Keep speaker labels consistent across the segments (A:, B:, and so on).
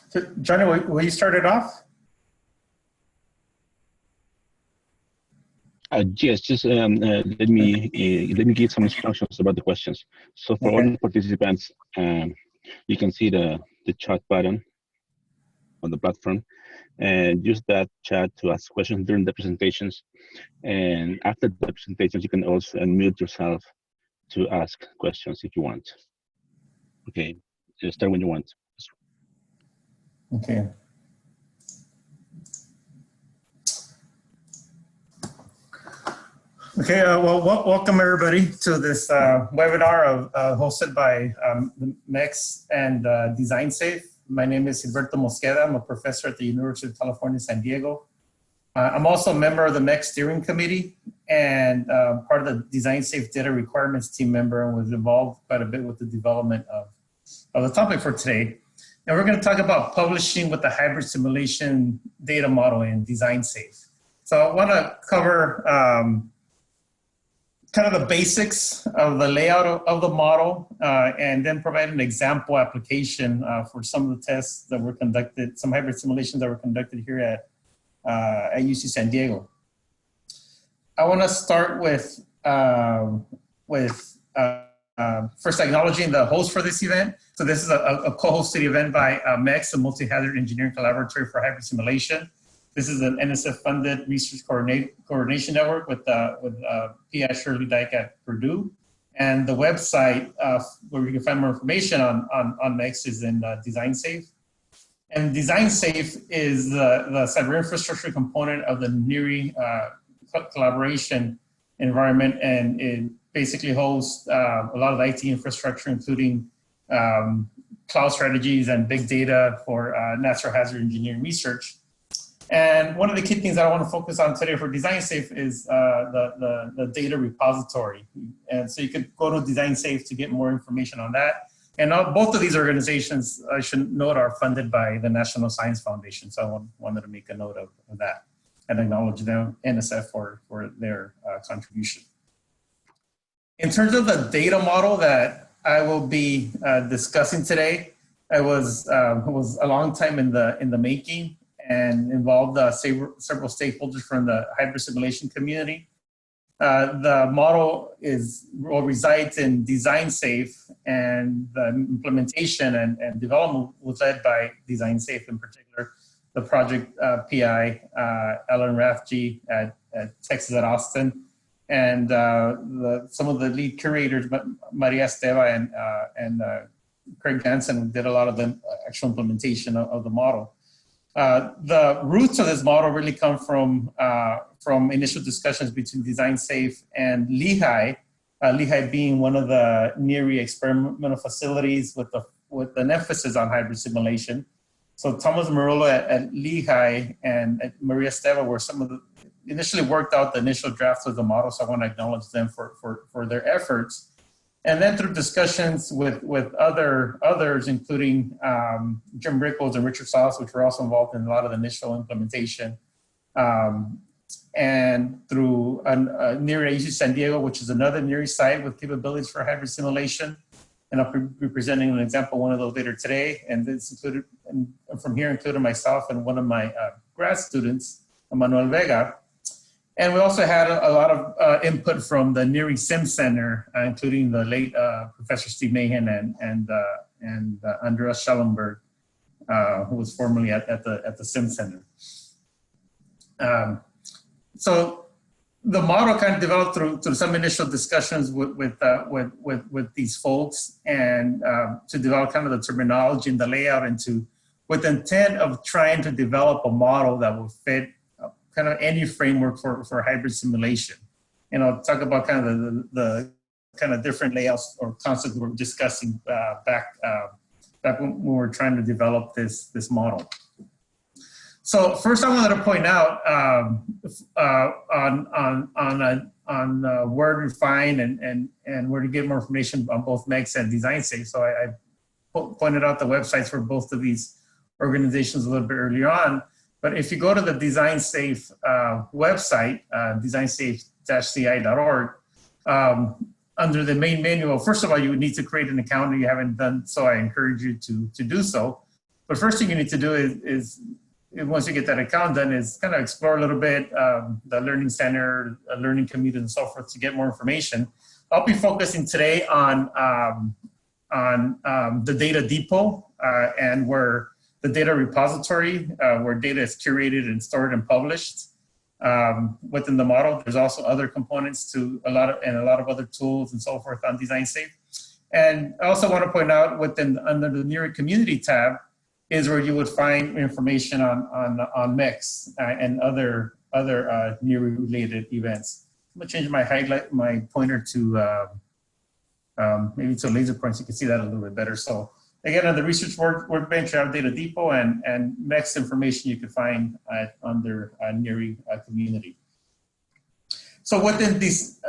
A: So, Johnny, will you start it off?
B: Yes, just let me give some instructions about the questions. So for all the participants, you can see the chat button on the platform, and use that chat to ask questions during the presentations. And after the presentations, you can also unmute yourself to ask questions if you want. Okay, just start when you want.
A: Okay. Okay, well, welcome everybody to this webinar hosted by the MECHS and designsafe. My name is Gilberto Mosqueda. I'm a professor at the University of California, San Diego. I'm also a member of the MECHS steering committee and part of the designsafe data requirements team member, and was involved quite a bit with the development of the topic for today. And we're going to talk about publishing with the hybrid simulation data model in designsafe. So I want to cover kind of the basics of the layout of the model, and then provide an example application for some of the tests that were conducted, some hybrid simulations that were conducted here at UC San Diego. I want to start with first acknowledging the host for this event. So this is a co-hosted event by MECHS, the Multi-Hazard Engineering Collaboratory for Hybrid Simulation. This is an NSF-funded research coordination network with PI Shirley Dyke at Purdue. And the website where you can find more information on MECHS is in designsafe. And designsafe is the cyber infrastructure component of the NHERI collaboration environment, and it basically hosts a lot of IT infrastructure, including cloud strategies and big data for natural hazard engineering research. And one of the key things that I want to focus on today for designsafe is the data repository. And so you could go to designsafe to get more information on that. And both of these organizations, I should note, are funded by the National Science Foundation. So I wanted to make a note of that and acknowledge them, NSF, for their contribution. In terms of the data model that I will be discussing today, it was a long time in the making, and involved several stakeholders from the hybrid simulation community. The model resides in designsafe, and the implementation and development was led by designsafe, in particular, the project PI, Ellen Rathje at Texas at Austin, and some of the lead curators, Maria Esteva and Craig Jansen, did a lot of the actual implementation of the model. The roots of this model really come from initial discussions between designsafe and Lehigh, Lehigh being one of the NHERI experimental facilities with an emphasis on hybrid simulation. So Thomas Marullo at Lehigh and Maria Esteva were some of the initially worked out the initial drafts of the model. So I want to acknowledge them for their efforts. And then through discussions with others, including Jim Rickles and Richard Sauce, which were also involved in a lot of the initial implementation, and through NHERI at UC San Diego, which is another NHERI site with capabilities for hybrid simulation. And I'll be presenting an example of one of those later today. And this included, and from here included myself and one of my grad students, Manuel Vega. And we also had a lot of input from the NHERI Sim Center, including the late Professor Steve Mahan and Andreas Schellenberg, who was formerly at the Sim Center. So the model kind of developed through some initial discussions with these folks, and to develop kind of the terminology and the layout, and with the intent of trying to develop a model that will fit kind of any framework for hybrid simulation. And I'll talk about kind of the kind of different layouts or concepts we were discussing back when we were trying to develop this model. So first, I wanted to point out on where to find and where to get more information on both MECHS and designsafe. So I pointed out the websites for both of these organizations a little bit earlier on. But if you go to the designsafe website, designsafe-ci.org, under the main menu, first of all, you would need to create an account if you haven't done so. I encourage you to do so. But first thing you need to do is once you get that account done, is kind of explore a little bit the Learning Center, learning community, and so forth to get more information. I'll be focusing today on the data depot and where the data repository, where data is curated and stored and published within the model. There's also other components to a lot of other tools and so forth on DesignSafe. And I also want to point out under the NHERI community tab is where you would find information on MECHS and other NHERI related events. I'm gonna change my pointer to maybe to laser points. You can see that a little bit better. So again, on the research workbench, you have data depot and MECHS information you can find under NHERI community. So within these,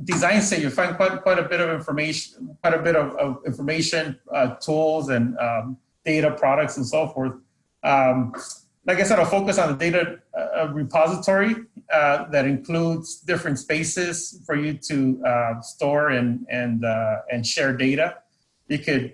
A: DesignSafe, you find quite a bit of information, tools and data products and so forth. Like I said, I'll focus on the data repository that includes different spaces for you to store and share data. You could,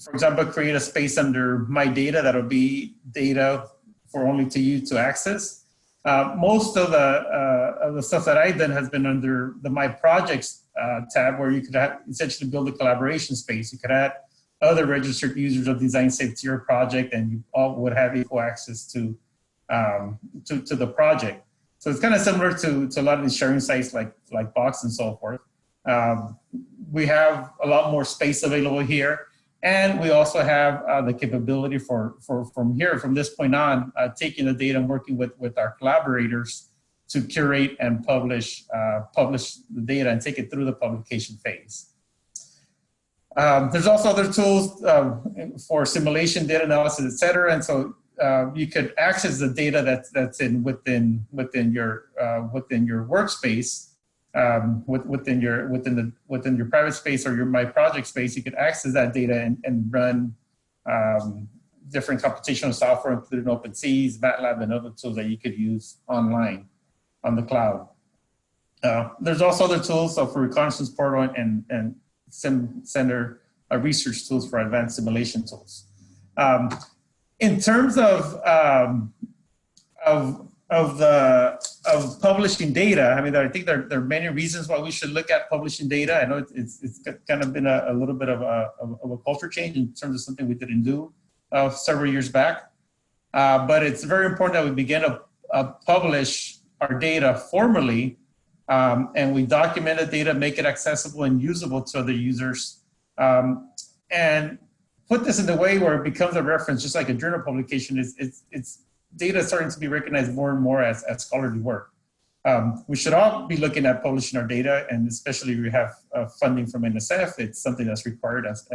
A: for example, create a space under My Data that'll be data for only to you to access. Most of the stuff that I've done has been under the My Projects tab, where you could essentially build a collaboration space. You could add other registered users of DesignSafe to your project, and you all would have equal access to the project. So it's kind of similar to a lot of these sharing sites like Box and so forth. We have a lot more space available here. And we also have the capability from this point on, taking the data and working with our collaborators to curate and publish the data and take it through the publication phase. There's also other tools for simulation, data analysis, et cetera. And so you could access the data that's within your workspace. Within your private space or your My Project space, you could access that data and run different computational software, including OpenSeas, MATLAB, and other tools that you could use online on the cloud. There's also other tools for reconnaissance portal and center research tools for advanced simulation tools. In terms of publishing data, I mean, I think there are many reasons why we should look at publishing data. I know it's kind of been a little bit of a culture change in terms of something we didn't do several years back. But it's very important that we begin to publish our data formally, and we document the data, make it accessible and usable to other users, and put this in a way where it becomes a reference, just like a journal publication. It's data is starting to be recognized more and more as scholarly work. We should all be looking at publishing our data, and especially if we have funding from NSF, it's something that's required as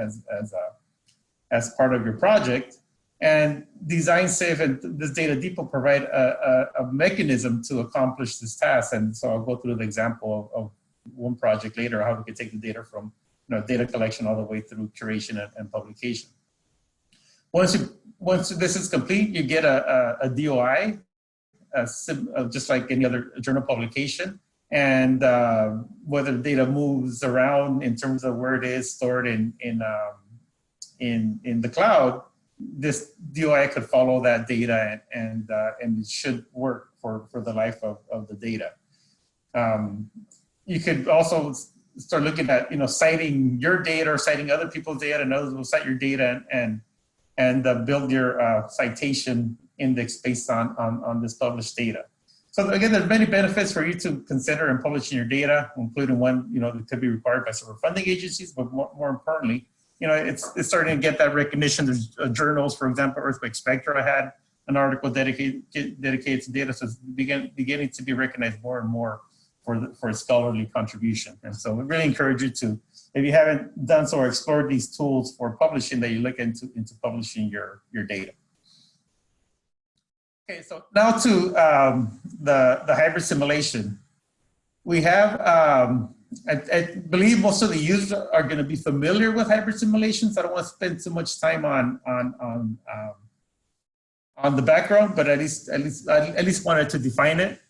A: part of your project. And DesignSafe and this data depot provide a mechanism to accomplish this task. And so I'll go through the example of one project later, how we can take the data from data collection all the way through curation and publication. Once this is complete, you get a DOI, just like any other journal publication. And whether the data moves around in terms of where it is stored in the cloud, this DOI could follow that data and it should work for the life of the data. You could also start looking at citing your data or citing other people's data, and others will cite your data and build your citation index based on this published data. So again, there's many benefits for you to consider in publishing your data, including one that could be required by several funding agencies, but more importantly, it's starting to get that recognition. There's journals, for example, Earthquake Spectra had an article dedicated to data, so it's beginning to be recognized more and more for its scholarly contribution. And so we really encourage you to, if you haven't done so or explored these tools for publishing, that you look into publishing your data. Okay, so now to the hybrid simulation. We have, I believe most of the users are going to be familiar with hybrid simulations. I don't want to spend too much time on the background, but at least wanted to define it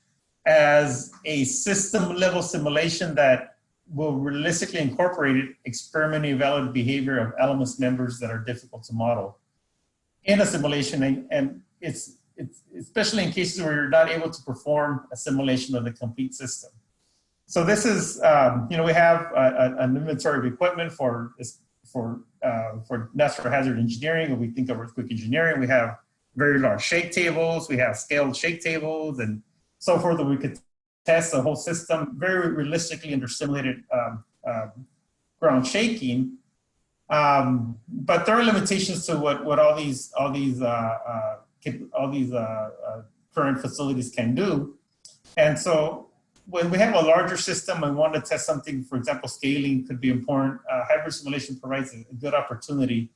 A: as a system level simulation that will realistically incorporate experimentally valid behavior of elements members that are difficult to model in a simulation. And it's especially in cases where you're not able to perform a simulation of the complete system. So this is, we have an inventory of equipment for natural hazard engineering, when we think of earthquake engineering. We have very large shake tables, we have scaled shake tables and so forth, that we could test the whole system very realistically under simulated ground shaking. But there are limitations to what all these current facilities can do. And so when we have a larger system and want to test something, for example, scaling could be important. Hybrid simulation provides a good opportunity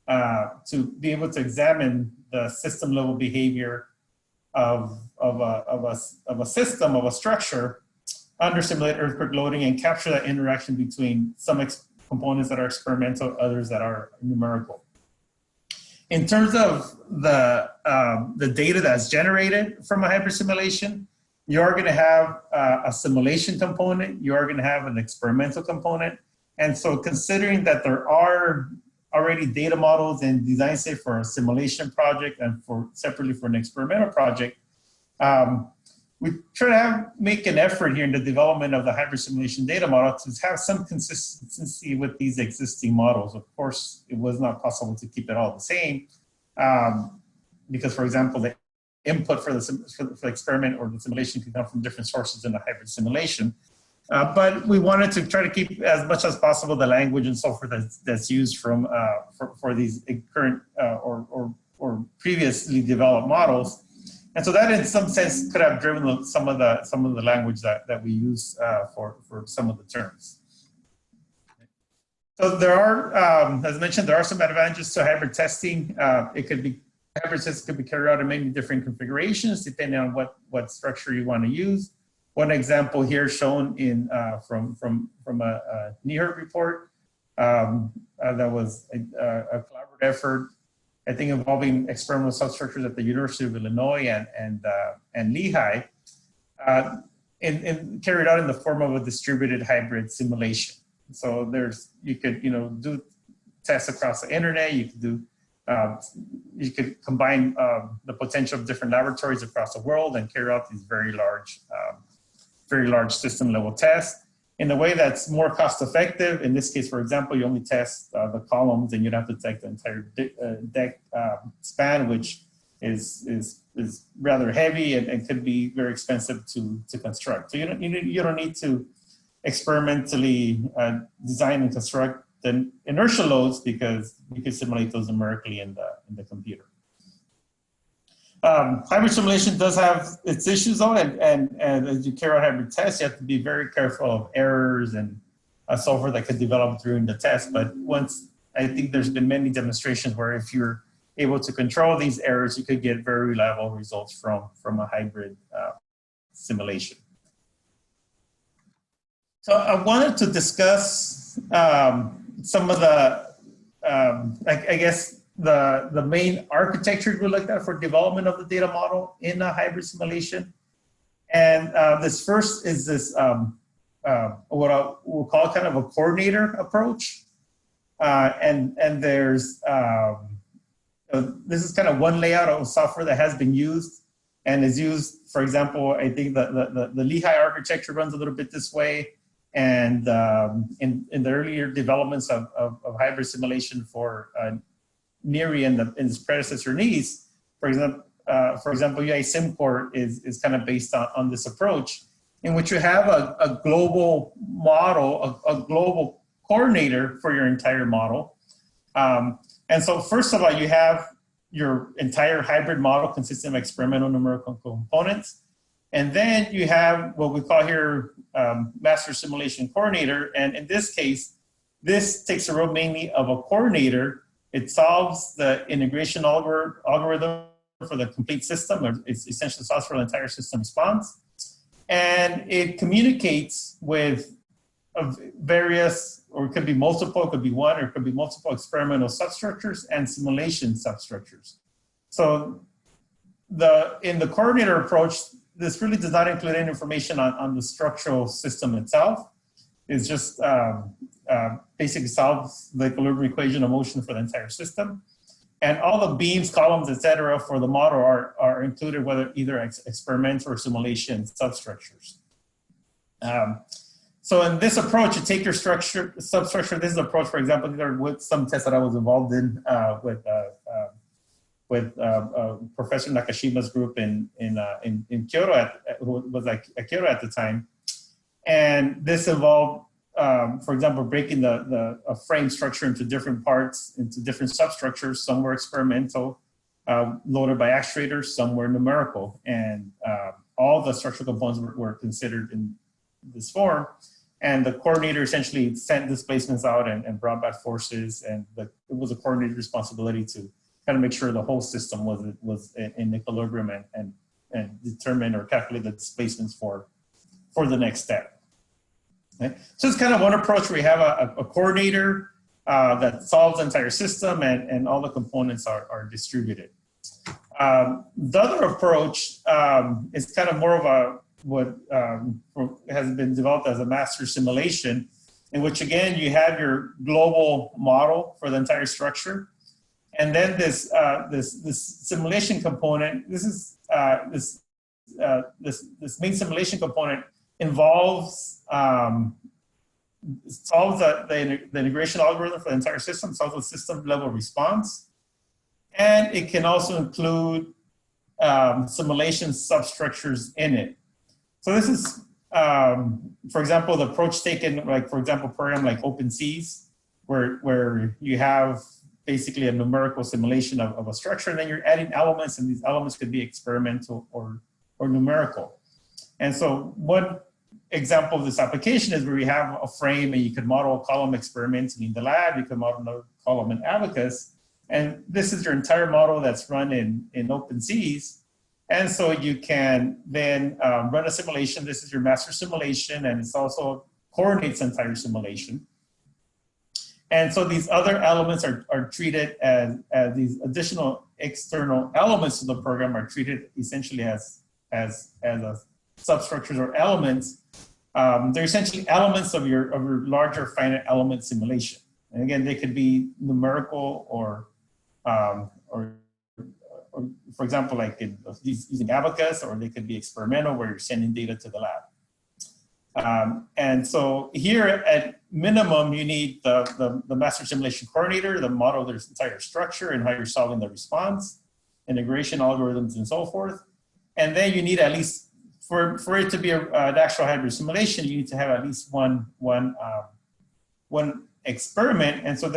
A: to be able to examine the system level behavior of a system, of a structure under simulated earthquake loading, and capture that interaction between some components that are experimental, others that are numerical. In terms of the data that's generated from a hybrid simulation, you are going to have a simulation component, you are going to have an experimental component. And so considering that there are already data models and design safe for a simulation project and separately for an experimental project, we try to make an effort here in the development of the hybrid simulation data model to have some consistency with these existing models. Of course, it was not possible to keep it all the same because, for example, the input for the experiment or the simulation can come from different sources in the hybrid simulation. But we wanted to try to keep as much as possible the language and so forth that's used from for these current or previously developed models. And so that, in some sense, could have driven some of the language that we use for some of the terms. So there are, as mentioned, there are some advantages to hybrid testing. Hybrid testing could be carried out in many different configurations depending on what structure you want to use. One example here shown in from a NHERI report that was a collaborative effort, I think, involving experimental substructures at the University of Illinois and Lehigh, and carried out in the form of a distributed hybrid simulation. So you could do tests across the internet. You could do you could combine the potential of different laboratories across the world and carry out these very large system level tests in a way that's more cost effective. In this case, for example, you only test the columns and you'd have to test the entire deck span, which is rather heavy and could be very expensive to construct. So you don't need to experimentally design and construct the inertial loads because you can simulate those numerically in the computer. Hybrid simulation does have its issues though, and as you carry out hybrid tests, you have to be very careful of errors and so forth that could develop during the test. But I think there's been many demonstrations where if you're able to control these errors, you could get very reliable results from a hybrid simulation. So I wanted to discuss some of the, I guess, the main architecture we looked at for development of the data model in a hybrid simulation. And this first is this, what we'll call kind of a coordinator approach. And there's, this is kind of one layout of software that has been used and is used, for example, I think the Lehigh architecture runs a little bit this way. And in the earlier developments of hybrid simulation for NHERI and its predecessor NEES, for example, UI SimCore is kind of based on this approach, in which you have a global model, a global coordinator for your entire model. And so first of all, you have your entire hybrid model consisting of experimental numerical components. And then you have what we call here master simulation coordinator. And in this case, this takes the role mainly of a coordinator. It solves the integration algorithm for the complete system. Or it's essentially solves for the entire system response. And it communicates with various, or it could be multiple, it could be one, or it could be multiple experimental substructures and simulation substructures. So in the coordinator approach, this really does not include any information on the structural system itself. is just basically solves the equilibrium equation of motion for the entire system. And all the beams, columns, et cetera, for the model are included, whether either experiments or simulation substructures. So in this approach, you take your substructure. This is an approach, for example, these are with some tests that I was involved in with Professor Nakashima's group in Kyoto, was like Kyoto at the time. And this involved, for example, breaking a frame structure into different parts, into different substructures. Some were experimental, loaded by actuators, some were numerical. And all the structural components were considered in this form. And the coordinator essentially sent displacements out and brought back forces. And it was a coordinated responsibility to kind of make sure the whole system was in equilibrium and determine or calculate the displacements for the next step. Okay? So it's kind of one approach where you have a coordinator that solves the entire system and all the components are distributed. The other approach is kind of more of what has been developed as a master simulation, in which again you have your global model for the entire structure, and then this simulation component. This main simulation component involves solves the integration algorithm for the entire system, solves the system level response, and it can also include simulation substructures in it. So this is, for example, the approach taken, like for example, program like OpenSeas, where you have basically a numerical simulation of a structure, and then you're adding elements, and these elements could be experimental or numerical. And so one example of this application is where you have a frame and you could model column experiments in the lab, you could model another column in Abacus, and this is your entire model that's run in OpenSeas. And so you can then run a simulation. This is your master simulation, and it's also coordinates the entire simulation. And so these other elements are treated as these additional external elements of the program are treated essentially as substructures or elements. They're essentially elements of your larger finite element simulation. And again, they could be numerical or for example, like using Abacus, or they could be experimental where you're sending data to the lab. And so here at minimum, you need the master simulation coordinator, the model of their entire structure and how you're solving the response, integration algorithms and so forth. And then you need at least, for it to be an actual hybrid simulation, you need to have at least one experiment. And so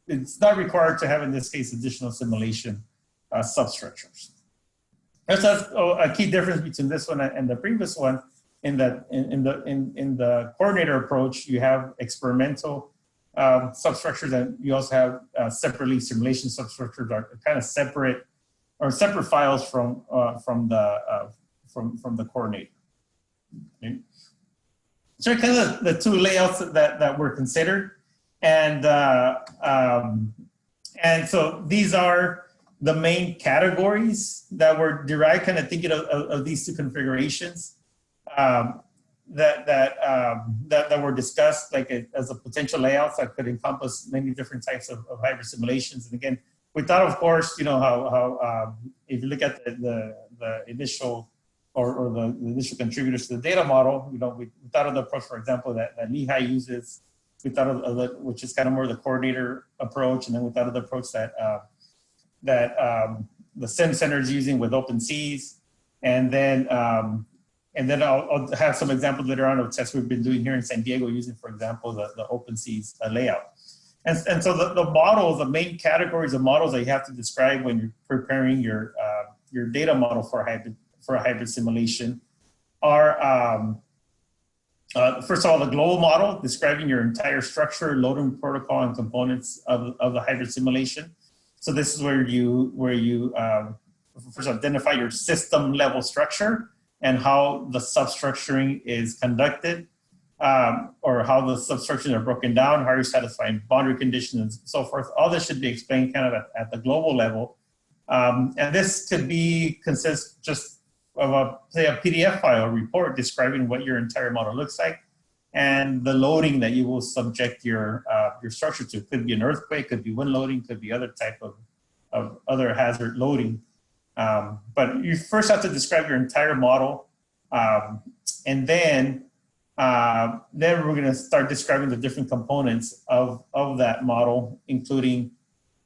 A: it's not required to have, in this case, additional simulation substructures. That's a key difference between this one and the previous one, in that in the coordinator approach, you have experimental substructures, and you also have separately simulation substructures that are kind of separate files from the coordinator. Okay. So kind of the two layouts that were considered, and so these are the main categories that were derived, kind of thinking of these two configurations that were discussed, like as a potential layouts that could encompass many different types of hybrid simulations. And again, we thought, of course, you know, how if you look at the initial or the initial contributors to the data model, you know, we thought of the approach, for example, that NHERI uses. We thought of which is kind of more the coordinator approach, and then we thought of the approach that the Sim Center is using with OpenSeas, and then I'll have some examples later on of tests we've been doing here in San Diego using, for example, the OpenSeas layout. And so the models, the main categories of models that you have to describe when you're preparing your data model for a hybrid simulation are first of all, the global model describing your entire structure, loading protocol, and components of the hybrid simulation. So this is where you first identify your system level structure and how the substructuring is conducted, or how the substructures are broken down, how you're satisfying boundary conditions, and so forth. All this should be explained kind of at the global level. And this could consist just of say a PDF file report describing what your entire model looks like. and the loading that you will subject your structure to. It could be an earthquake, could be wind loading, could be other type of other hazard loading. But you first have to describe your entire model, and then we're going to start describing the different components of that model, including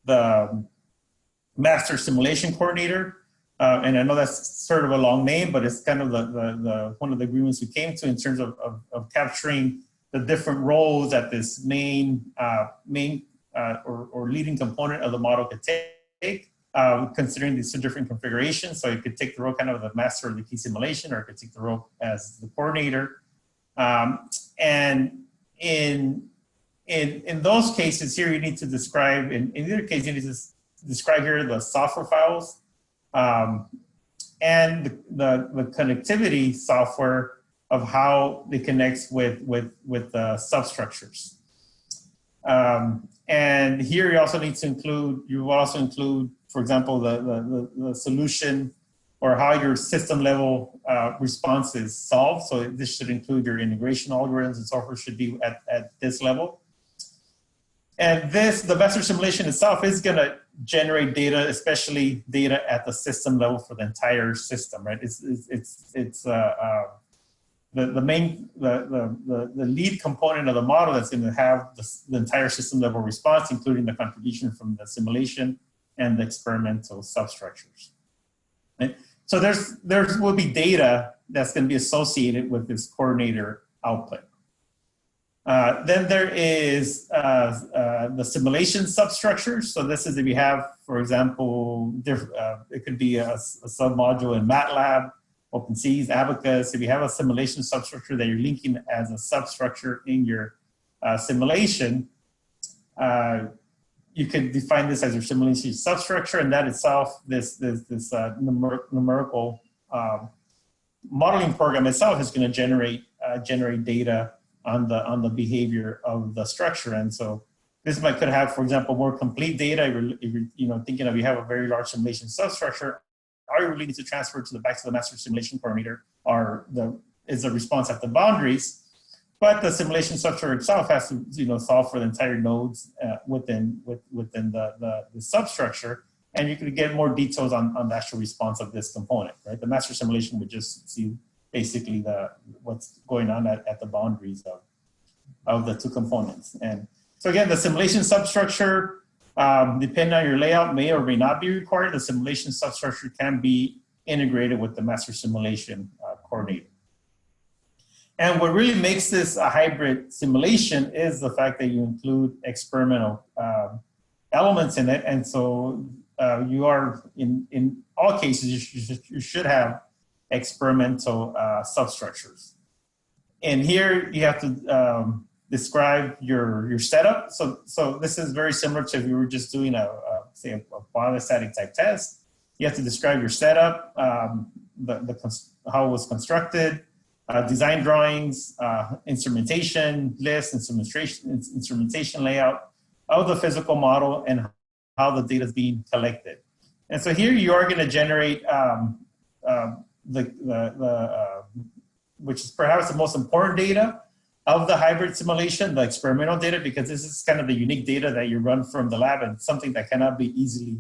A: the master simulation coordinator. And I know that's sort of a long name, but it's kind of the one of the agreements we came to in terms of capturing the different roles that this main or leading component of the model could take, considering these two different configurations. So it could take the role kind of the master of the key simulation, or it could take the role as the coordinator. And in those cases here, you need to describe, in either case, you need to describe here the software files and the connectivity software of how it connects with substructures. And here you also need to include, for example, the solution or how your system level response is solved. So this should include your integration algorithms and software should be at this level. And the master simulation itself is going to generate data, especially data at the system level for the entire system, right? It's the lead component of the model that's going to have the entire system level response, including the contribution from the simulation and the experimental substructures. Right? So there will be data that's going to be associated with this coordinator output. Then there is the simulation substructures. So this is if you have, for example, it could be a submodule in MATLAB, OpenSeas, Abacus. If you have a simulation substructure that you're linking as a substructure in your simulation, you can define this as your simulation substructure, and that itself, this numerical modeling program itself is going to generate data on the behavior of the structure. And so this could have, for example, more complete data. If you're thinking of, you have a very large simulation substructure, all you really need to transfer back to the master simulation coordinator is the response at the boundaries. But the simulation substructure itself has to solve for the entire nodes within the substructure, and you could get more details on the actual response of this component, right? The master simulation would just see basically what's going on at the boundaries of the two components. And so again, the simulation substructure, depending on your layout, may or may not be required. The simulation substructure can be integrated with the master simulation coordinator. And what really makes this a hybrid simulation is the fact that you include experimental elements in it. And so you are, in all cases, you should have experimental substructures. And here you have to describe your setup. So this is very similar to if you were just doing say a quasi-static type test. You have to describe your setup, how it was constructed, design drawings, instrumentation list, instrumentation layout of the physical model, and how the data is being collected. And so here you are going to generate which is perhaps the most important data of the hybrid simulation, the experimental data, because this is kind of the unique data that you run from the lab and something that cannot be easily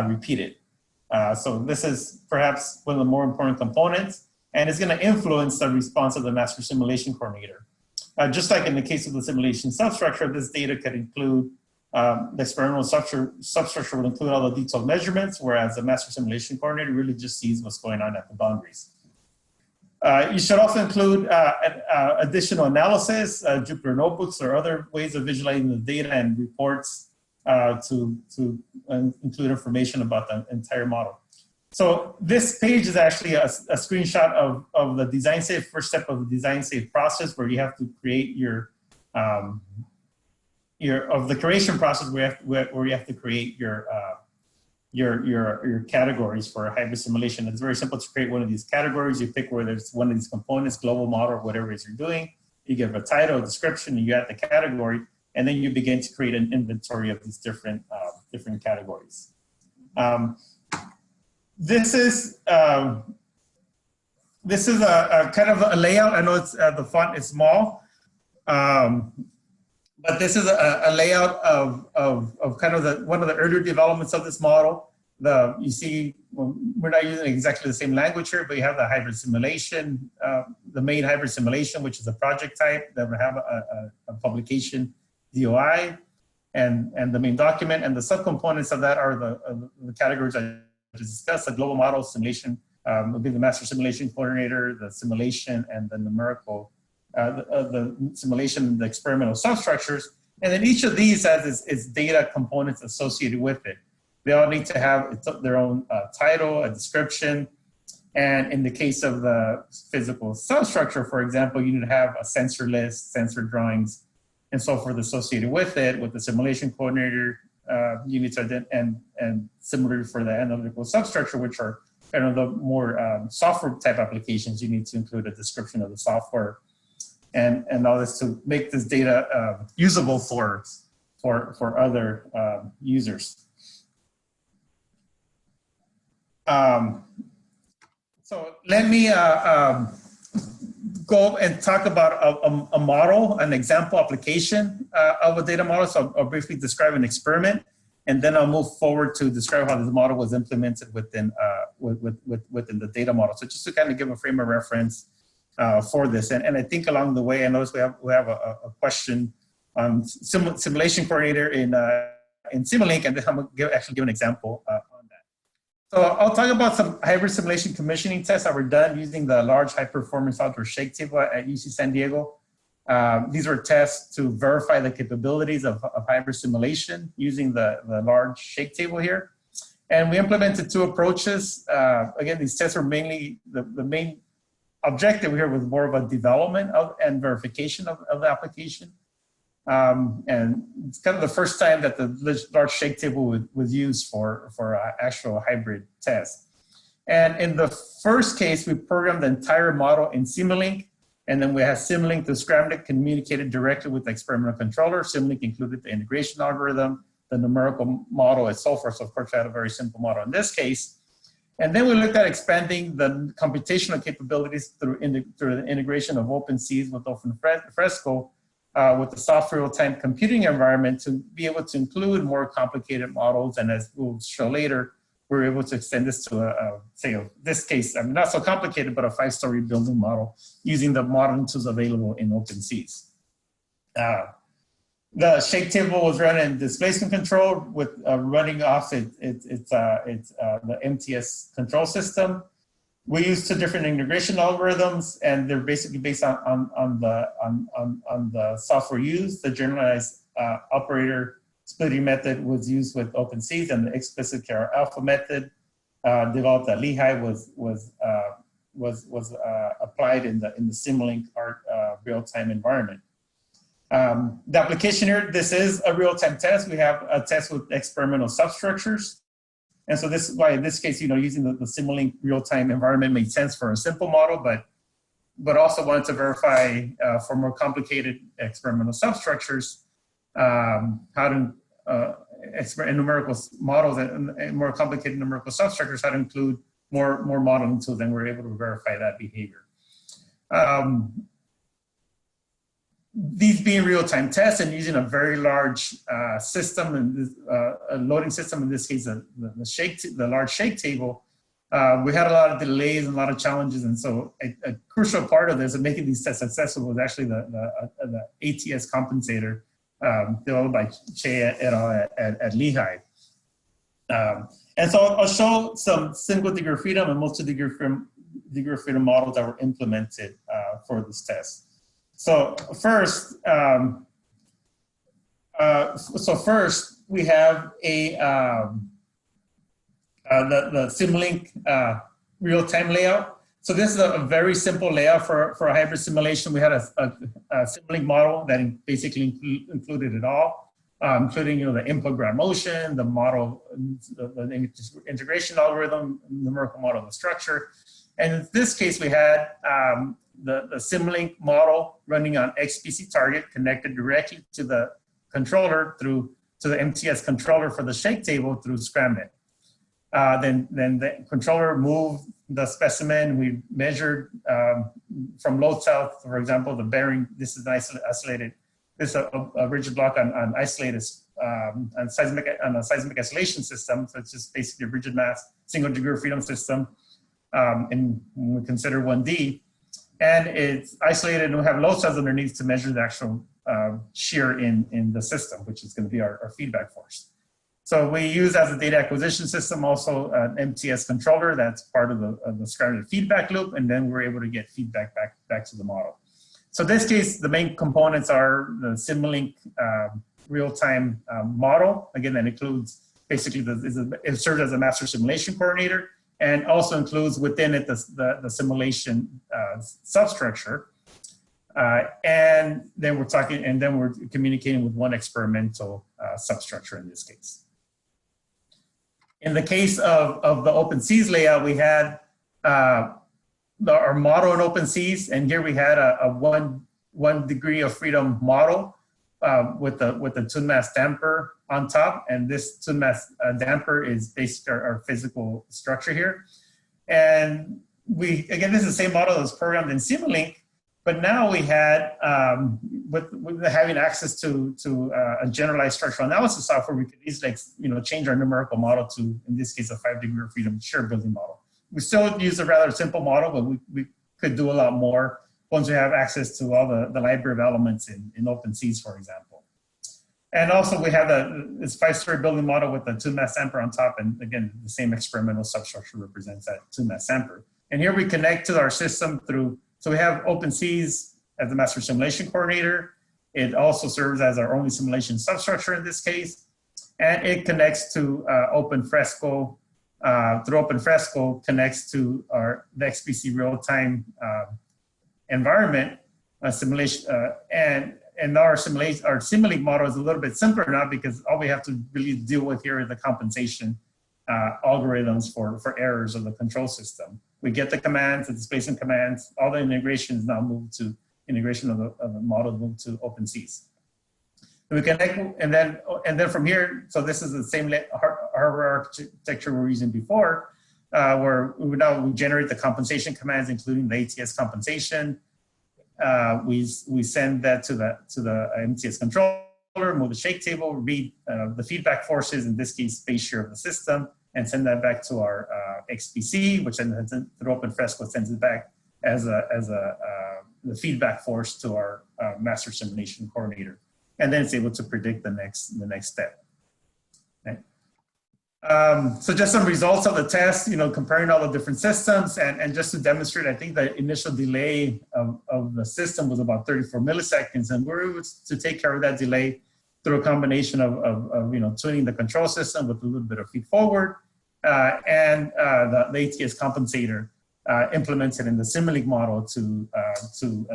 A: repeated. So this is perhaps one of the more important components, and it's going to influence the response of the master simulation coordinator. Just like in the case of the simulation substructure, this data could include, the experimental substructure will include all the detailed measurements, whereas the master simulation coordinator really just sees what's going on at the boundaries. You should also include additional analysis, Jupyter notebooks, or other ways of visualizing the data and reports to include information about the entire model. So this page is actually a screenshot of the design safe, first step of the design safe process, where you have to create of the curation process where you have to create your categories for a hybrid simulation. It's very simple to create one of these categories. You pick where there's one of these components, global model, whatever it is you're doing. You give a title, a description, and you add the category, and then you begin to create an inventory of these different categories. This is a kind of a layout. I know it's the font is small, But this is a layout of kind of one of the earlier developments of this model. You see, we're not using exactly the same language here, but you have the hybrid simulation, the main hybrid simulation, which is a project type that would have a publication DOI, and the main document, and the subcomponents of that are the categories I just discussed. The global model simulation would be the master simulation coordinator, the simulation, and the numerical, the simulation, the experimental substructures. And then each of these has its data components associated with it. They all need to have their own title, a description. And in the case of the physical substructure, for example, you need to have a sensor list, sensor drawings, and so forth associated with it. With the simulation coordinator, you need to and similarly for the analytical substructure, which are kind of the more software type applications, you need to include a description of the software and all this to make this data usable for other users. So let me go and talk about a model, an example application of a data model. So I'll briefly describe an experiment, and then I'll move forward to describe how this model was implemented within within the data model. So just to kind of give a frame of reference for this, and I think along the way, I notice we have a question on simulation coordinator in Simulink, and then I'm gonna actually give an example on that. So I'll talk about some hybrid simulation commissioning tests that were done using the large high performance outdoor shake table at UC San Diego. These were tests to verify the capabilities of hybrid simulation using the large shake table here. And we implemented two approaches. Again, these tests were mainly, the main objective here was more of a development and verification of the application. And it's kind of the first time that the large shake table was used for actual hybrid test. And in the first case, we programmed the entire model in Simulink, and then we had Simulink to scramble it, communicated directly with the experimental controller. Simulink included the integration algorithm, the numerical model, and so forth. So of course, we had a very simple model in this case. And then we looked at expanding the computational capabilities through the integration of OpenSeas with OpenFresco, with the software real-time computing environment to be able to include more complicated models. And as we'll show later, we're able to extend this to this case, I mean, not so complicated, but a 5-story building model using the modeling tools available in OpenSeas. The shake table was run in displacement control with running off the MTS control system. We used two different integration algorithms, and they're basically based on the software used. The generalized operator splitting method was used with OpenSeas, and the explicit KR alpha method developed at Lehigh was applied in the Simulink real-time environment. The application here, this is a real-time test. We have a test with experimental substructures. And so this is why in this case, using the Simulink real-time environment made sense for a simple model, but also wanted to verify for more complicated experimental substructures, how to in numerical models and more complicated numerical substructures, how to include more modeling tools, and we're able to verify that behavior. These being real-time tests and using a very large system and a loading system, in this case, the large shake table, we had a lot of delays and a lot of challenges. And so a crucial part of this and making these tests successful was actually the ATS compensator developed by Che et al. At Lehigh. And so I'll show some single degree of freedom and multi-degree of freedom models that were implemented for this test. So first, we have the Simulink real-time layout. So this is a very simple layout for a hybrid simulation. We had a Simulink model that basically included it all, including the input ground motion, the model, the integration algorithm, numerical model of the structure. And in this case, we had the Simulink model running on XPC target connected directly to the controller to the MTS controller for the shake table through Scramnet. Then the controller moved the specimen. We measured from load south, for example, the bearing, this is an isolated, this is a rigid block on isolated, on a seismic isolation system. So it's just basically a rigid mass, single degree of freedom system. And when we consider 1D, and it's isolated and we have load cells underneath to measure the actual shear in the system, which is going to be our feedback force. So we use as a data acquisition system also an MTS controller that's part of the scribed feedback loop, and then we're able to get feedback back to the model. So in this case, the main components are the Simulink real-time model. Again, that includes basically, it serves as a master simulation coordinator, and also includes within it the simulation substructure. And then we're communicating with one experimental substructure in this case. In the case of the OpenSeas layout, we had our model in OpenSeas, and here we had a one degree of freedom model with the tune mass damper on top, and this tune mass damper is basically our physical structure here. And again, this is the same model that was programmed in Simulink, but now we had, with having access to a generalized structural analysis software, we could easily, change our numerical model to, in this case, a 5 degree of freedom shear building model. We still use a rather simple model, but we could do a lot more once we have access to all the library of elements in OpenSeas, for example. And also we have this 5-story building model with the tune mass damper on top, and again, the same experimental substructure represents that tune mass damper. And here we connect to our system through, so we have OpenSeas as the master simulation coordinator. It also serves as our only simulation substructure in this case. And it connects to OpenFresco, through OpenFresco, connects to the XPC real-time environment simulation. And our Simulink model is a little bit simpler now because all we have to really deal with here is the compensation algorithms for errors of the control system. We get the commands, the displacement commands, all the integration is now moved to integration of the model moved to OpenSeas. We connect, and then from here, so this is the same hardware architecture we were using before, where we generate the compensation commands, including the ATS compensation. We send that to the MTS controller, move the shake table, read the feedback forces, in this case, phase shear of the system, and send that back to our XPC, which then through OpenFresco sends it back as the feedback force to our master simulation coordinator, and then it's able to predict the next step. Okay. So just some results of the test, comparing all the different systems, and just to demonstrate, I think the initial delay of the system was about 34 milliseconds, and we're able to take care of that delay through a combination of tuning the control system with a little bit of feed forward, and the ATS compensator implemented in the Simulink model to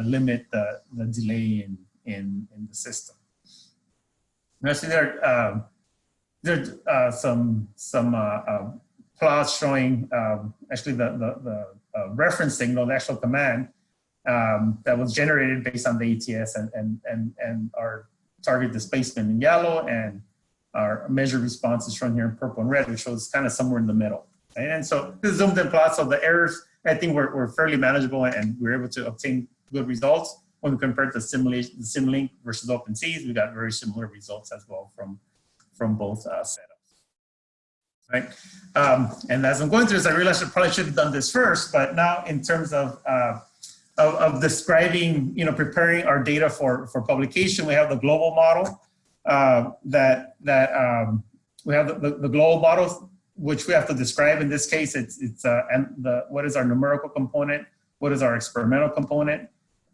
A: limit the delay in the system. Now, see there's some plots showing actually the reference signal, the actual command that was generated based on the ATS and our target displacement in yellow, and our measured response is shown here in purple and red, which shows kind of somewhere in the middle. Right? And so this zoomed in plots of the errors, I think were fairly manageable, and we were able to obtain good results. When we compared the Simulink versus OpenSeas, we got very similar results as well from both setups, right? And as I'm going through this, I realized I probably should have done this first, but now in terms of describing, preparing our data for publication, we have the global model we have the global models, which we have to describe. In this case, what is our numerical component, what is our experimental component,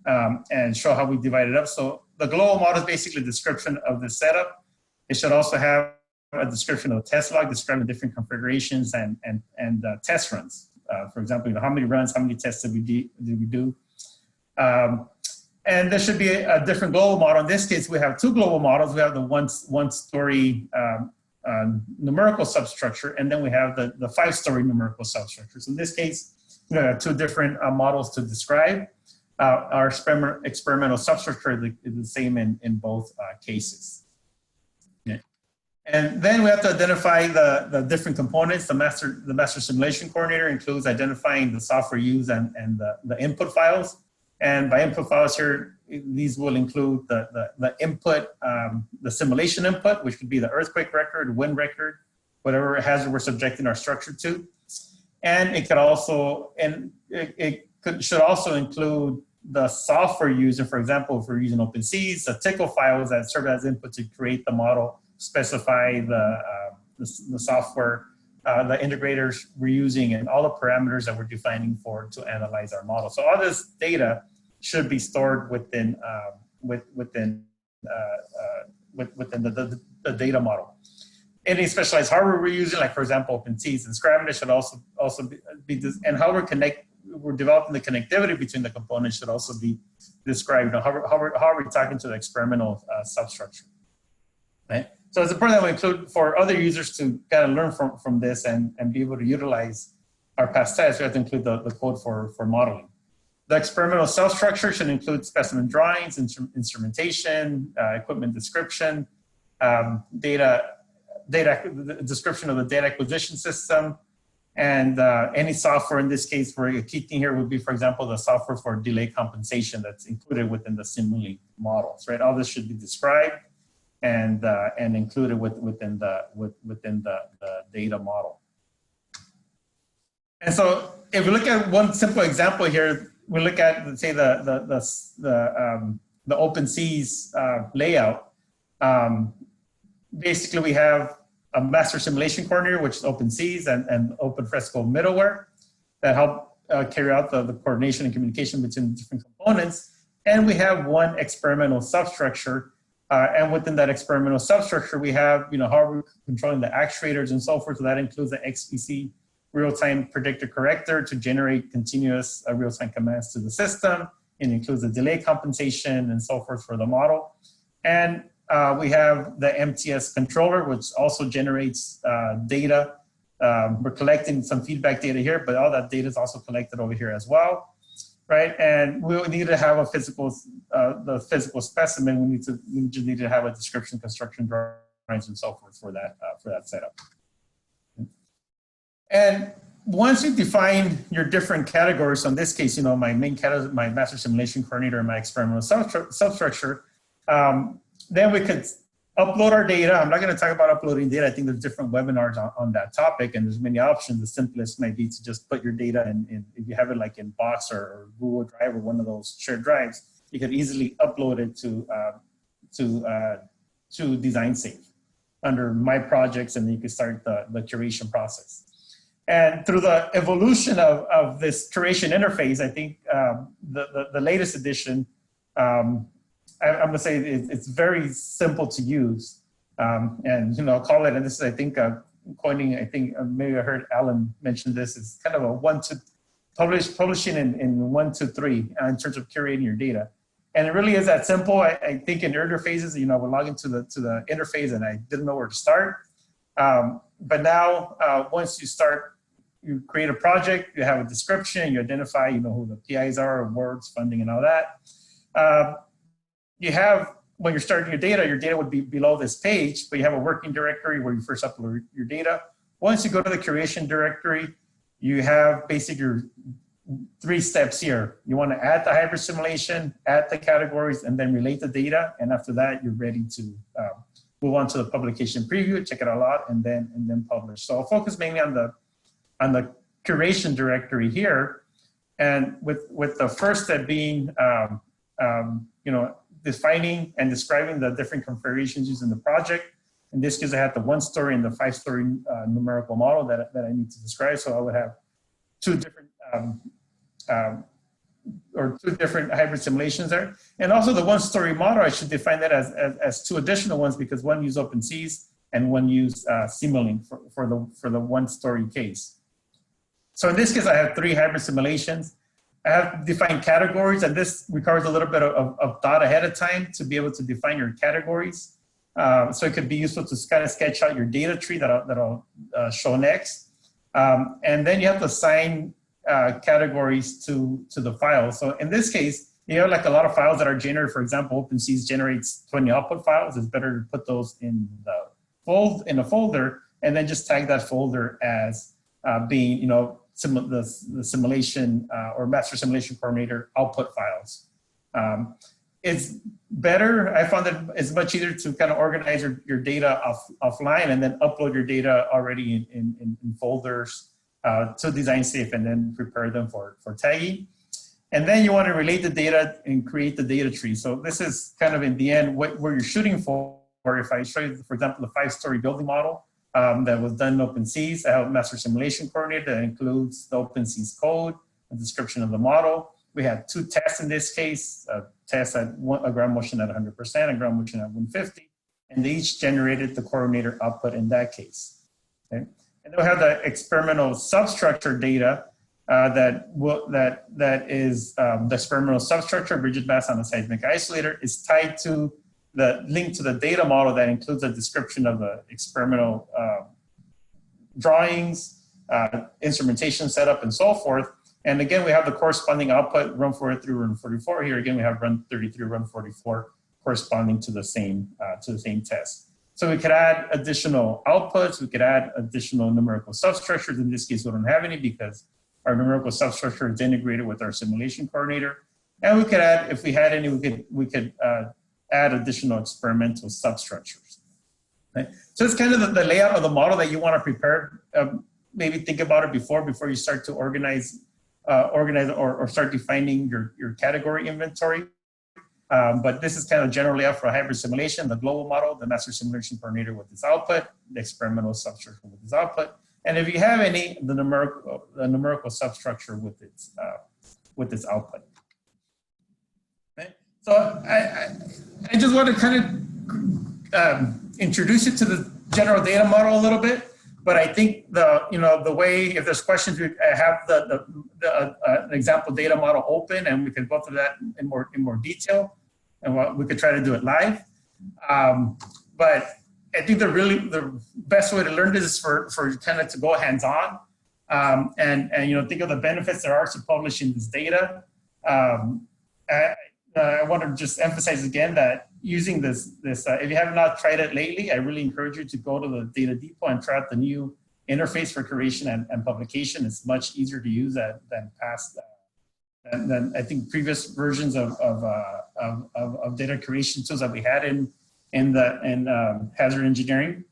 A: and show how we divide it up. So the global model is basically a description of the setup. It should also have a description of the test log describing different configurations and test runs. For example, how many runs, how many tests did we do? And there should be a different global model. In this case, we have two global models. We have the one-story numerical substructure, and then we have the 5-story numerical substructure. So in this case, we have two different models to describe. Our experimental substructure is the same in both cases. Yeah. And then we have to identify the different components. The master simulation coordinator includes identifying the software used and the input files. And by input files here, these will include the input, the simulation input, which could be the earthquake record, wind record, whatever hazard we're subjecting our structure to. And it could also, should also include the software user. For example, if we're using OpenSeas, the TICL files that serve as input to create the model, specify the software, the integrators we're using, and all the parameters that we're defining for to analyze our model. So all this data should be stored within within the data model. Any specialized hardware we're using, like for example, OpenSeas and Scramble, should also be this, and how we're developing the connectivity between the components should also be described. You know, how are we talking to the experimental substructure, right? So it's important that we include for other users to kind of learn from this and be able to utilize our past tests. We have to include the code for modeling. The experimental substructure should include specimen drawings, instrumentation, equipment description, the description of the data acquisition system, and any software. In this case, for a key thing here would be, for example, the software for delay compensation that's included within the simulate models, right? All this should be described and included within the data model. And so, if we look at one simple example here, we look at, let's say, the OpenSeas layout. Basically, we have a master simulation coordinator, which is OpenSeas, and OpenFresco middleware that help carry out the coordination and communication between different components. And we have one experimental substructure. And within that experimental substructure, we have, you know, how we're controlling the actuators and so forth. So that includes the XPC real-time predictor corrector to generate continuous real-time commands to the system. It includes the delay compensation and so forth for the model. And we have the MTS controller, which also generates data. We're collecting some feedback data here, but all that data is also collected over here as well, right? And we need to have a physical, the physical specimen. We just need to have a description, construction drawings, and so forth for that setup. And once you define your different categories, so in this case, you know, my main category, my master simulation coordinator, and my experimental substructure, then we could upload our data. I'm not going to talk about uploading data. I think there's different webinars on that topic, and there's many options. The simplest might be to just put your data in if you have it like in Box or Google Drive or one of those shared drives, you could easily upload it to DesignSafe under My Projects, and then you can start the curation process. And through the evolution of this curation interface, I think the latest edition, I'm going to say it's very simple to use, and, you know, I'll call it, and this is, I think, coining, I think maybe I heard Alan mention this, is kind of a publishing in 1, 2, 3 in terms of curating your data. And it really is that simple. I think in earlier phases, you know, we're logging to the interface and I didn't know where to start. But now, once you create a project, you have a description, you identify, you know, who the PIs are, awards, funding, and all that. You have, when you're starting your data would be below this page, but you have a working directory where you first upload your data. Once you go to the curation directory, you have basically your 3 steps here. You want to add the hybrid simulation, add the categories, and then relate the data. And after that, you're ready to move on to the publication preview, check it all out, and then publish. So I'll focus mainly on the curation directory here, and with the first step being, you know, defining and describing the different configurations used in the project. In this case, I had the 1-story and the 5-story numerical model that I need to describe. So I would have 2 different hybrid simulations there. And also the 1-story model, I should define that as 2 additional ones, because one use OpenSeas and one use Simulink for the 1-story case. So in this case, I have 3 hybrid simulations. I have defined categories, and this requires a little bit of thought ahead of time to be able to define your categories. So it could be useful to kind of sketch out your data tree that I'll show next. And then you have to assign categories to the file. So in this case, you have like a lot of files that are generated. For example, OpenSeas generates 20 output files. It's better to put those in a folder, and then just tag that folder as being, you know, the simulation or master simulation coordinator output files. It's better. I found that it's much easier to kind of organize your data offline and then upload your data already in folders to DesignSafe and then prepare them for tagging. And then you want to relate the data and create the data tree. So this is kind of in the end where you're shooting for. If I show you, for example, the 5-story building model that was done in OpenSeas, I have a master simulation coordinator that includes the OpenSeas code, a description of the model. We had 2 tests in this case, a test at a ground motion at 100%, a ground motion at 150, and they each generated the coordinator output in that case. Okay? And then we have the experimental substructure data that is the experimental substructure, rigid mass on a seismic isolator, is tied to the link to the data model that includes a description of the experimental drawings, instrumentation setup, and so forth. And again, we have the corresponding output, run 43, run 44. Here again, we have run 33, run 44, corresponding to the same test. So we could add additional outputs. We could add additional numerical substructures. In this case, we don't have any because our numerical substructure is integrated with our simulation coordinator. And we could add, if we had any, we could add additional experimental substructures. Okay? So it's kind of the layout of the model that you want to prepare. Maybe think about it before you start to organize or start defining your category inventory. But this is kind of general layout for a hybrid simulation: the global model, the master simulation coordinator with its output, the experimental substructure with its output, and if you have any, the numerical substructure with its output. Okay? So I just want to kind of introduce you to the general data model a little bit. But I think the way, if there's questions, I have an example data model open, and we can go through that in more detail, and we could try to do it live. But I think the best way to learn this is for kind of to go hands-on, and think of the benefits there are to publishing this data. I want to just emphasize again that using this, if you have not tried it lately, I really encourage you to go to the Data Depot and try out the new interface for curation and publication. It's much easier to use than past, than I think previous versions of data curation tools that we had in hazard engineering.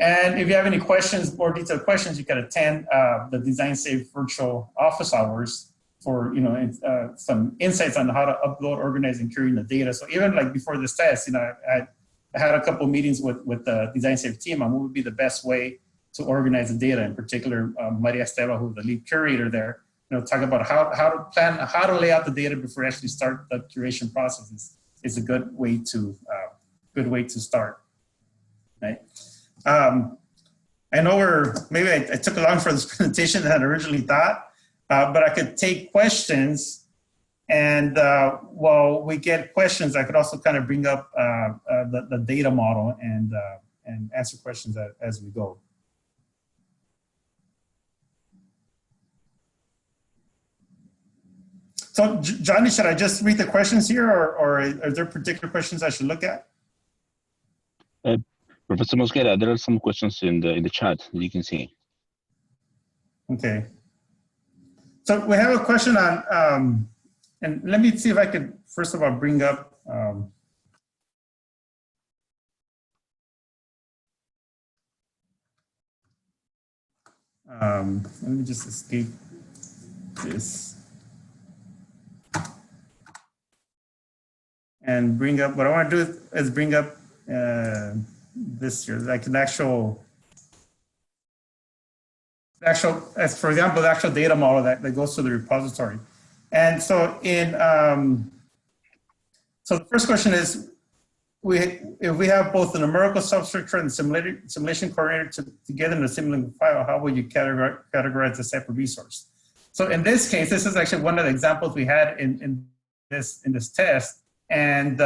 A: And if you have any questions, more detailed questions, you can attend the DesignSafe virtual office hours for some insights on how to upload, organize, and curate the data. So even like before this test, I had a couple of meetings with the DesignSafe team on what would be the best way to organize the data. In particular, Maria Esteva, who's the lead curator there, talk about how to plan, how to lay out the data before you actually start the curation process is a good way to start. Right? I know maybe I took along for this presentation than I originally thought. But I could take questions, and while we get questions, I could also kind of bring up the data model and answer questions as we go. So, Johnny, should I just read the questions here, or are there particular questions I should look at?
B: Professor Mosquera, there are some questions in the chat that you can see.
A: Okay. So we have a question on, and let me see if I could, first of all, bring up, let me just escape this. And bring up, what I want to do is bring up this here, like an actual, for example, the actual data model that goes to the repository. And so so the first question is, if we have both the numerical substructure and the simulation coordinator together in a simulated file, how would you categorize this type of resource? So in this case, this is actually one of the examples we had in this test. And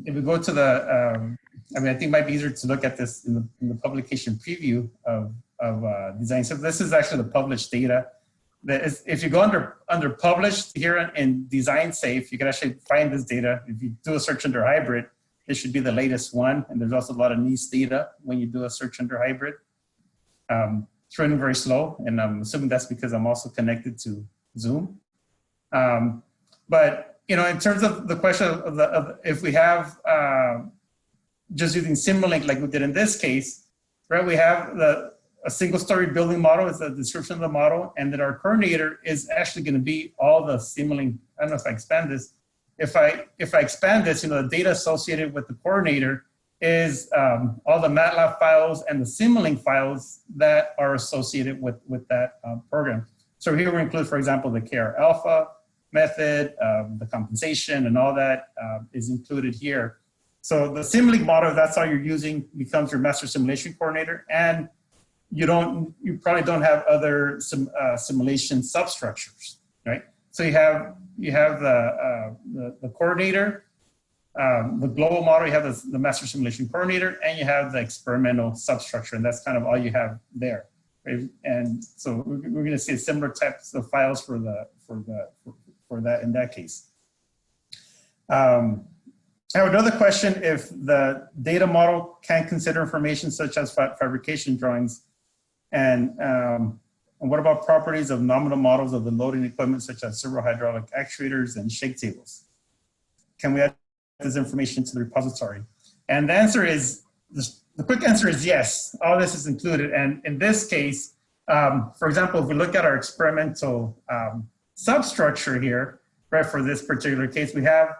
A: if we go to the, I think it might be easier to look at this in the publication preview of DesignSafe. This is actually the published data. If you go under published here in DesignSafe, you can actually find this data. If you do a search under hybrid, this should be the latest one. And there's also a lot of nice data when you do a search under hybrid. It's running very slow, and I'm assuming that's because I'm also connected to Zoom. But you know, in terms of the question of if we have just using Simulink like we did in this case, right? We have a single-story building model is the description of the model, and then our coordinator is actually going to be all the Simulink. I don't know if I expand this. If I expand this, you know, the data associated with the coordinator is all the MATLAB files and the Simulink files that are associated with that program. So here we include, for example, the KR alpha method, the compensation, and all that is included here. So the Simulink model, if that's all you're using, becomes your master simulation coordinator, and you probably don't have other simulation substructures, right? So you have the coordinator, the global model, you have the master simulation coordinator, and you have the experimental substructure, and that's kind of all you have there. Right? And so we're going to see similar types of files for that in that case. I have another question: if the data model can consider information such as fabrication drawings, and what about properties of nominal models of the loading equipment such as servo hydraulic actuators and shake tables? Can we add this information to the repository? And the answer is, the quick answer is yes, all this is included. And in this case, for example, if we look at our experimental substructure here, right, for this particular case, we have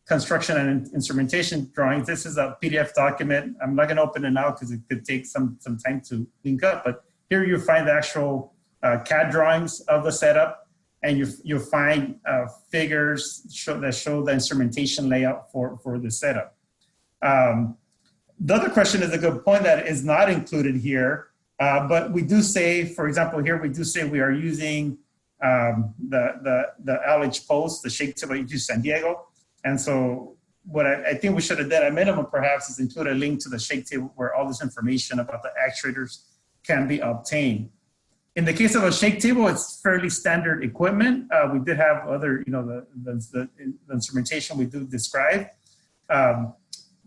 A: construction and instrumentation drawings. This is a PDF document. I'm not going to open it now because it could take some time to link up, but here you find the actual CAD drawings of the setup, and you'll find figures that show the instrumentation layout for the setup. The other question is a good point that is not included here, but we do say, for example, here we do say we are using the LH post, the shake table UT San Diego. And so what I think we should have done at minimum perhaps is include a link to the shake table where all this information about the actuators can be obtained. In the case of a shake table, it's fairly standard equipment. We did have other, you know, the instrumentation we do describe.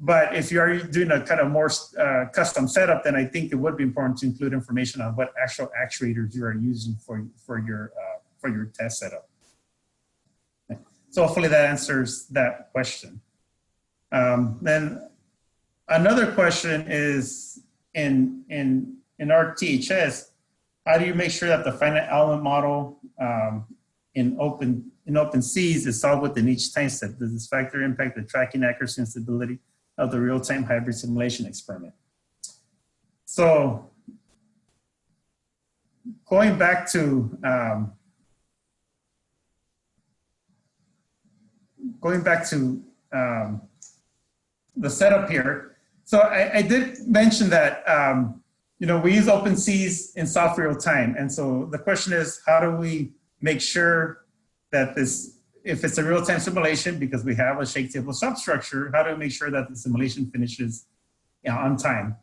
A: But if you are doing a kind of more custom setup, then I think it would be important to include information on what actual actuators you are using for your test setup. So hopefully that answers that question. Then another question is in our THS, how do you make sure that the finite element model in open Cs is solved within each time step? Does this factor impact the tracking accuracy and stability of the real-time hybrid simulation experiment? So going back to the setup here. So I did mention that you know, we use OpenSeas in soft real time. And so the question is, how do we make sure that this, if it's a real-time simulation, because we have a shake table substructure, how do we make sure that the simulation finishes, you know, on time?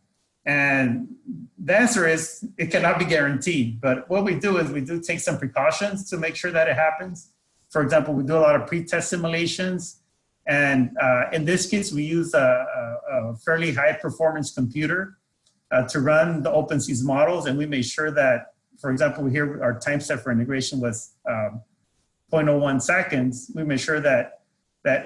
A: And the answer is, it cannot be guaranteed. But what we do is we do take some precautions to make sure that it happens. For example, we do a lot of pre-test simulations. And in this case, we use a fairly high performance computer to run the OpenSeas models. And we made sure that, for example, here our time step for integration was 0.01 seconds. We made sure that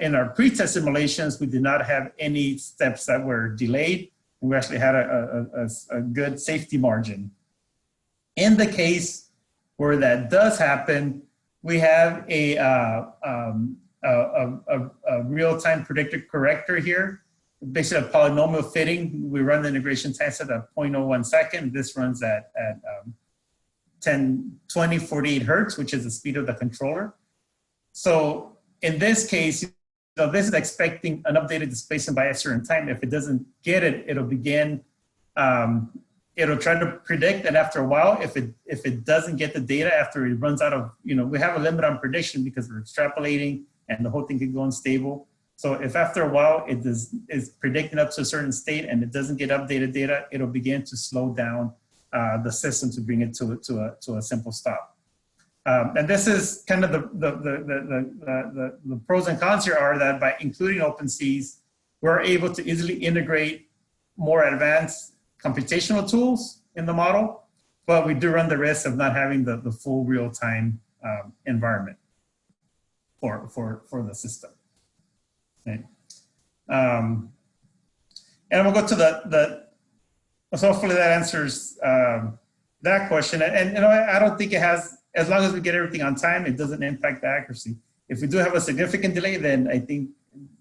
A: in our pre-test simulations, we did not have any steps that were delayed. We actually had a good safety margin. In the case where that does happen, we have a real-time predictor corrector here. Basically a polynomial fitting. We run the integration test at 0.01 second. This runs at 48 hertz, which is the speed of the controller. So in this case, so this is expecting an updated displacement by a certain time. If it doesn't get it, it'll begin, it'll try to predict, and after a while, if it doesn't get the data after it runs out of, you know, we have a limit on prediction because we're extrapolating and the whole thing can go unstable. So if after a while it is predicting up to a certain state and it doesn't get updated data, it'll begin to slow down the system to bring it to a simple stop. And this is kind of the pros and cons here are that by including OpenSeas, we're able to easily integrate more advanced computational tools in the model. but we do run the risk of not having the full real-time environment for the system. Okay. And we'll go to so hopefully that answers that question. And you know, I don't think it has, as long as we get everything on time, it doesn't impact the accuracy. If we do have a significant delay, then I think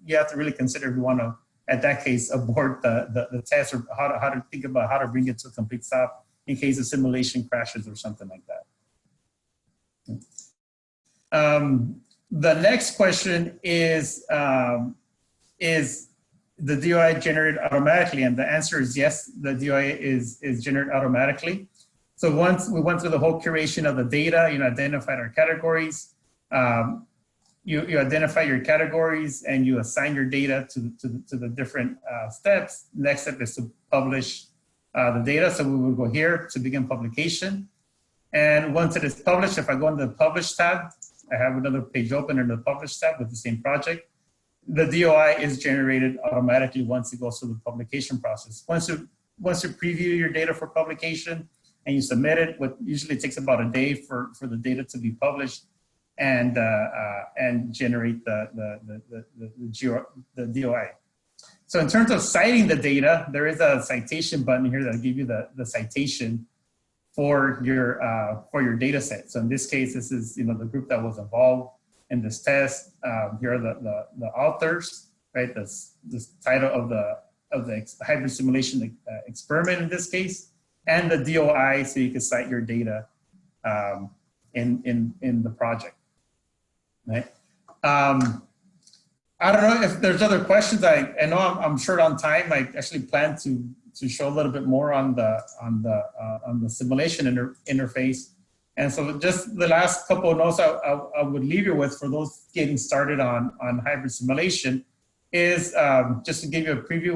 A: you have to really consider if you want to, at that case, abort the test, or how to think about how to bring it to a complete stop in case the simulation crashes or something like that. The next question is the DOI generated automatically? And the answer is yes, the DOI is generated automatically. So once we went through the whole curation of the data, you know, identified our categories, you identify your categories and you assign your data to the different steps. Next step is to publish the data. So we will go here to begin publication. And once it is published, if I go into the Publish tab, I have another page open in the Publish tab with the same project. The DOI is generated automatically once it goes through the publication process. Once you preview your data for publication and you submit it, what usually takes about a day for the data to be published and generate the DOI. So in terms of citing the data, there is a citation button here that'll give you the citation for your data set. So in this case, this is, you know, the group that was involved in this test. Here are the authors, right? This title of the hybrid simulation experiment in this case, and the DOI, so you can cite your data in the project, right? I don't know if there's other questions. I know I'm short on time. I actually plan to show a little bit more on the simulation interface. And so just the last couple of notes I would leave you with for those getting started on hybrid simulation is just to give you a preview.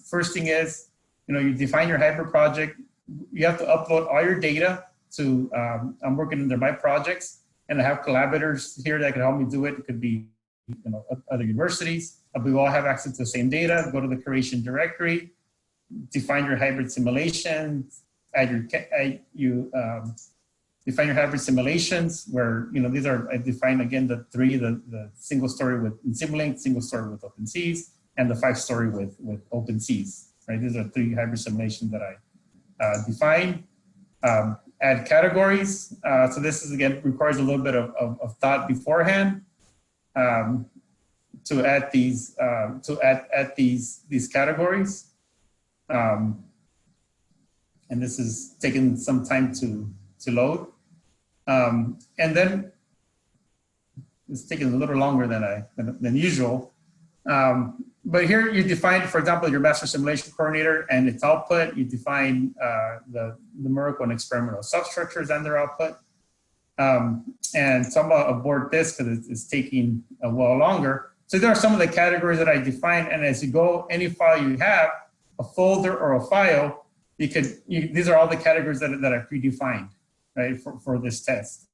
A: First thing is, you know, you define your hybrid project. You have to upload all your data to, I'm working under my projects, and I have collaborators here that can help me do it. It could be, you know, other universities. We all have access to the same data. Go to the curation directory, define your hybrid simulations, define your hybrid simulations where, you know, these are, I defined again the three, the single story with Simulink, single story with OpenSeas, and the 5-story with OpenSeas, right? These are 3 hybrid simulations that I defined. Add categories. So this is, again, requires a little bit of thought beforehand to add these categories. And this is taking some time to load. And then it's taking a little longer than usual. But here you define, for example, your master simulation coordinator and its output. You define the numerical and experimental substructures and their output. And so I'm going to abort this because it's taking a while longer. So there are some of the categories that I defined. And as you go, any file you have, a folder or a file, these are all the categories that I predefined, right, for this test.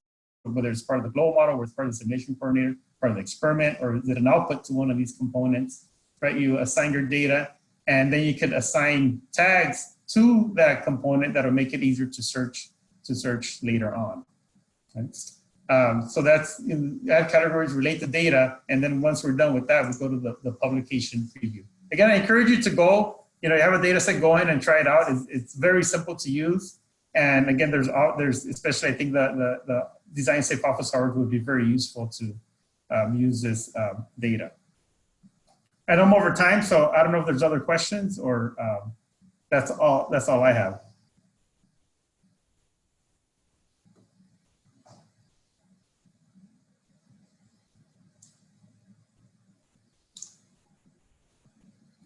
A: Whether it's part of the global model, or it's part of the simulation coordinator, part of the experiment, or is it an output to one of these components, right? You assign your data, and then you can assign tags to that component that'll make it easier to search later on. Right? So that's add categories, relate the data, and then once we're done with that, we go to the publication preview. Again, I encourage you to go, you know, you have a data set, go in and try it out. It's very simple to use. And again, there's especially, I think the design safe office hours would be very useful to use this data. And I'm over time, so I don't know if there's other questions or that's all I have.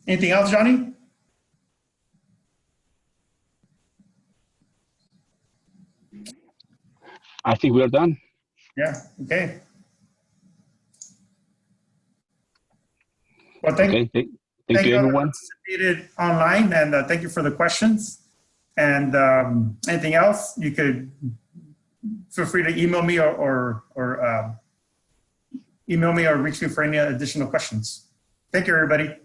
A: Anything else, Johnny?
B: I think we are done.
A: Yeah, okay. Well, thank you everyone who participated online, and thank you for the questions. And anything else, you could feel free to email me or reach me for any additional questions. Thank you, everybody.